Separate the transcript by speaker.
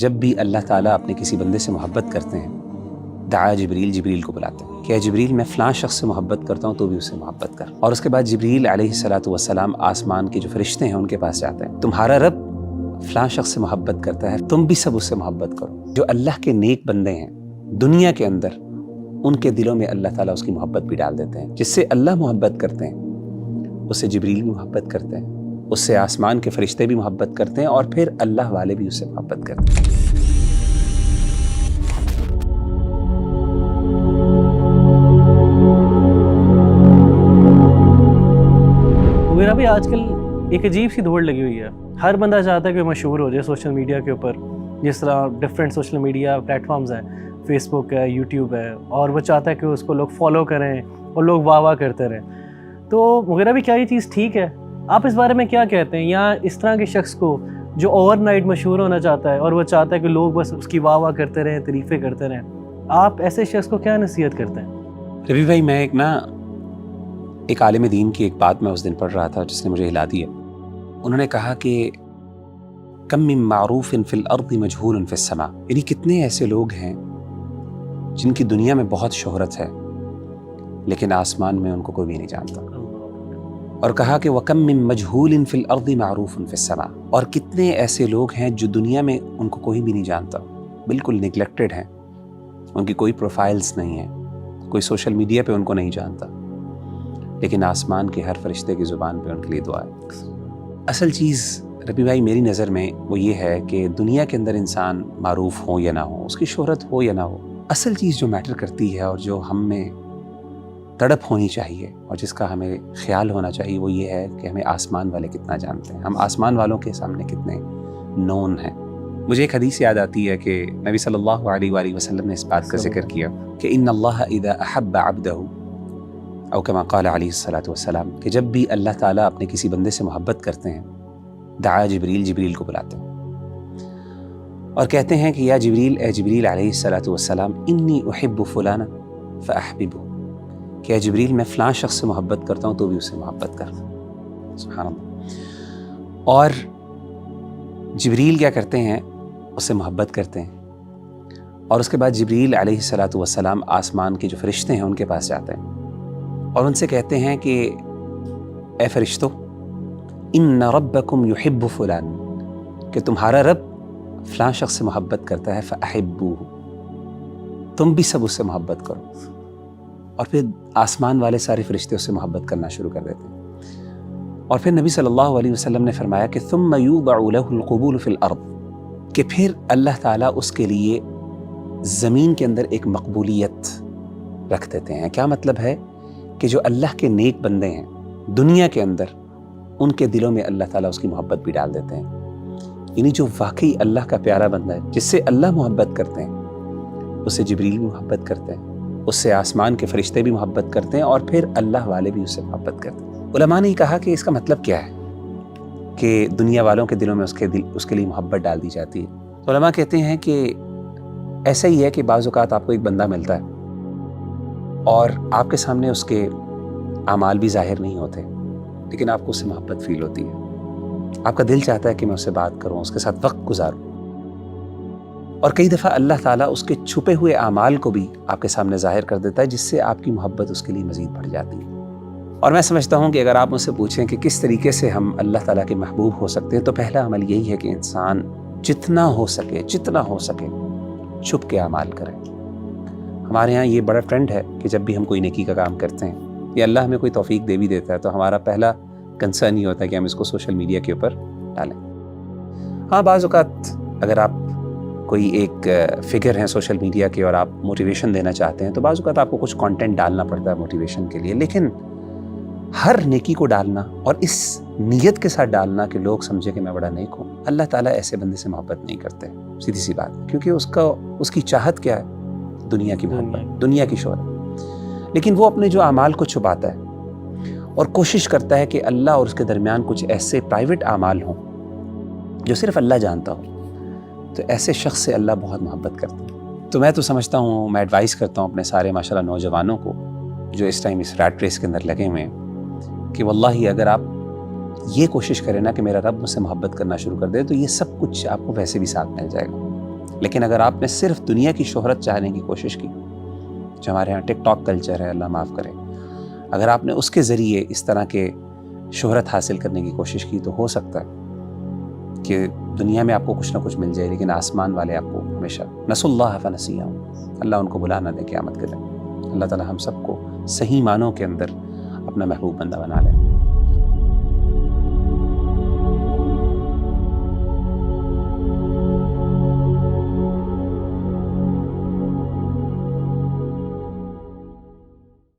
Speaker 1: جب بھی اللہ تعالیٰ اپنے کسی بندے سے محبت کرتے ہیں دعا جبریل کو بلاتے ہیں کہ اے جبریل میں فلاں شخص سے محبت کرتا ہوں تو بھی اس سے محبت کر. اور اس کے بعد جبریل علیہ الصلاۃ والسلام آسمان کے جو فرشتے ہیں ان کے پاس جاتے ہیں، تمہارا رب فلاں شخص سے محبت کرتا ہے، تم بھی سب اس سے محبت کرو. جو اللہ کے نیک بندے ہیں دنیا کے اندر، ان کے دلوں میں اللہ تعالیٰ اس کی محبت بھی ڈال دیتے ہیں. جس سے اللہ محبت کرتے ہیں اس سے جبریل بھی محبت کرتے ہیں، اس سے آسمان کے فرشتے بھی محبت کرتے ہیں، اور پھر اللہ والے بھی اس سے محبت کرتے ہیں.
Speaker 2: میرا بھی آج کل ایک عجیب سی دوڑ لگی ہوئی ہے. ہر بندہ چاہتا ہے کہ مشہور ہو جائے سوشل میڈیا کے اوپر. جس طرح different social media platforms ہیں، فیس بک ہے، یوٹیوب ہے، اور وہ چاہتا ہے کہ اس کو لوگ فالو کریں اور لوگ واہ واہ کرتے رہیں. تو وغیرہ بھی کیا یہ چیز ٹھیک ہے؟ آپ اس بارے میں کیا کہتے ہیں؟ یا اس طرح کے شخص کو جو اوور نائٹ مشہور ہونا چاہتا ہے اور وہ چاہتا ہے کہ لوگ بس اس کی واہ واہ کرتے رہیں، تعریفیں کرتے رہیں، آپ ایسے شخص کو کیا نصیحت کرتے ہیں؟
Speaker 1: ربی بھائی، میں ایک عالم دین کی ایک بات میں اس دن پڑھ رہا تھا جس نے مجھے ہلا دیا. انہوں نے کہا کہ کم من معروف فی الارض مجہول فی السماء، یعنی کتنے ایسے لوگ ہیں جن کی دنیا میں بہت شہرت ہے لیکن آسمان میں ان کو کوئی بھی نہیں جانتا. اور کہا کہ وَكَم مِّن مَجْهُولٍ فِي الْأَرْضِ مَعْرُوفٌ فِي السَّمَاءِ، اور کتنے ایسے لوگ ہیں جو دنیا میں ان کو کوئی بھی نہیں جانتا، بالکل نگلیکٹڈ ہیں، ان کی کوئی پروفائلز نہیں ہیں، کوئی سوشل میڈیا پہ ان کو نہیں جانتا، لیکن آسمان کے ہر فرشتے کی زبان پہ ان کے لیے دعا ہے. اصل چیز ربی بھائی میری نظر میں وہ یہ ہے کہ دنیا کے اندر انسان معروف ہو یا نہ ہو، اس کی شہرت ہو یا نہ ہو، اصل چیز جو میٹر کرتی ہے اور جو ہم میں تڑپ ہونی چاہیے اور جس کا ہمیں خیال ہونا چاہیے وہ یہ ہے کہ ہمیں آسمان والے کتنا جانتے ہیں، ہم آسمان والوں کے سامنے کتنے نون ہیں. مجھے ایک حدیث یاد آتی ہے کہ نبی صلی اللہ علیہ وآلہ وسلم نے اس بات کا ذکر کیا کہ ان اللہ اذا احب عبدہ، او کما قال علیہ الصلاۃ والسلام، کہ جب بھی اللہ تعالیٰ اپنے کسی بندے سے محبت کرتے ہیں دعا جبریل کو بلاتے ہیں اور کہتے ہیں کہ یا جبریل، اے جبریل علیہ الصلاۃ والسلام، انی احب فلانا فاحببہ، کہ اے جبریل میں فلاں شخص سے محبت کرتا ہوں تو بھی اس سے محبت کر. سبحان اللہ. اور جبریل کیا کرتے ہیں؟ اس سے محبت کرتے ہیں، اور اس کے بعد جبریل علیہ الصلاۃ والسلام آسمان کے جو فرشتے ہیں ان کے پاس جاتے ہیں اور ان سے کہتے ہیں کہ اے فرشتوں، ان ربکم یحب فلان، کہ تمہارا رب فلاں شخص سے محبت کرتا ہے، فاحبوہ، تم بھی سب اس سے محبت کرو. اور پھر آسمان والے سارے فرشتے اس سے محبت کرنا شروع کر دیتے ہیں. اور پھر نبی صلی اللہ علیہ وسلم نے فرمایا کہ ثم یوضع له القبول فی الارض، کہ پھر اللہ تعالیٰ اس کے لیے زمین کے اندر ایک مقبولیت رکھ دیتے ہیں. کیا مطلب ہے؟ کہ جو اللہ کے نیک بندے ہیں دنیا کے اندر، ان کے دلوں میں اللہ تعالیٰ اس کی محبت بھی ڈال دیتے ہیں. یعنی جو واقعی اللہ کا پیارا بندہ ہے، جس سے اللہ محبت کرتے ہیں، اس سے جبریل بھی محبت کرتے ہیں، اس سے آسمان کے فرشتے بھی محبت کرتے ہیں، اور پھر اللہ والے بھی اس سے محبت کرتے ہیں. علماء نے کہا کہ اس کا مطلب کیا ہے کہ دنیا والوں کے دلوں میں اس کے لیے محبت ڈال دی جاتی ہے. علماء کہتے ہیں کہ ایسا ہی ہے کہ بعض اوقات آپ کو ایک بندہ ملتا ہے اور آپ کے سامنے اس کے اعمال بھی ظاہر نہیں ہوتے، لیکن آپ کو اس سے محبت فیل ہوتی ہے. آپ کا دل چاہتا ہے کہ میں اس سے بات کروں، اس کے ساتھ وقت گزاروں. اور کئی دفعہ اللہ تعالیٰ اس کے چھپے ہوئے اعمال کو بھی آپ کے سامنے ظاہر کر دیتا ہے، جس سے آپ کی محبت اس کے لیے مزید بڑھ جاتی ہے. اور میں سمجھتا ہوں کہ اگر آپ مجھ سے پوچھیں کہ کس طریقے سے ہم اللہ تعالیٰ کے محبوب ہو سکتے ہیں، تو پہلا عمل یہی ہے کہ انسان جتنا ہو سکے چھپ کے اعمال کرے. ہمارے ہاں یہ بڑا ٹرینڈ ہے کہ جب بھی ہم کوئی نیکی کا کام کرتے ہیں یا اللہ ہمیں کوئی توفیق دے بھی دیتا ہے تو ہمارا پہلا کنسرن یہ ہوتا ہے کہ ہم اس کو سوشل میڈیا کے اوپر ڈالیں. ہاں، بعض اوقات اگر آپ کوئی ایک فگر ہیں سوشل میڈیا کے اور آپ موٹیویشن دینا چاہتے ہیں تو بعض اوقات آپ کو کچھ کانٹینٹ ڈالنا پڑتا ہے موٹیویشن کے لیے، لیکن ہر نیکی کو ڈالنا اور اس نیت کے ساتھ ڈالنا کہ لوگ سمجھے کہ میں بڑا نیک ہوں، اللہ تعالیٰ ایسے بندے سے محبت نہیں کرتے. سیدھی سی بات ہے، کیونکہ اس کی چاہت کیا ہے؟ دنیا کی محبت، دنیا کی شہرت. لیکن وہ اپنے جو اعمال کو چھپاتا ہے اور کوشش کرتا ہے کہ اللہ اور اس کے درمیان کچھ ایسے پرائیویٹ اعمال ہوں جو صرف اللہ جانتا ہو، تو ایسے شخص سے اللہ بہت محبت کرتا ہے. تو میں تو سمجھتا ہوں، میں ایڈوائز کرتا ہوں اپنے سارے ماشاءاللہ نوجوانوں کو جو اس ٹائم اس ریٹ ریس کے اندر لگے ہوئے ہیں کہ واللہ اگر آپ یہ کوشش کریں نا کہ میرا رب مجھ سے محبت کرنا شروع کر دے تو یہ سب کچھ آپ کو ویسے بھی ساتھ مل جائے گا. لیکن اگر آپ نے صرف دنیا کی شہرت چاہنے کی کوشش کی، جو ہمارے ہاں ٹک ٹاک کلچر ہے، اللہ معاف کرے، اگر آپ نے اس کے ذریعے اس طرح کے شہرت حاصل کرنے کی کوشش کی، تو ہو سکتا ہے کہ دنیا میں آپ کو کچھ نہ کچھ مل جائے، لیکن آسمان والے آپ کو ہمیشہ نسوا اللہ فنسیہم، اللہ ان کو بلا نہ دے قیامت کے دن۔ اللہ تعالی ہم سب کو صحیح معنوں کے اندر اپنا محبوب بندہ بنا لے۔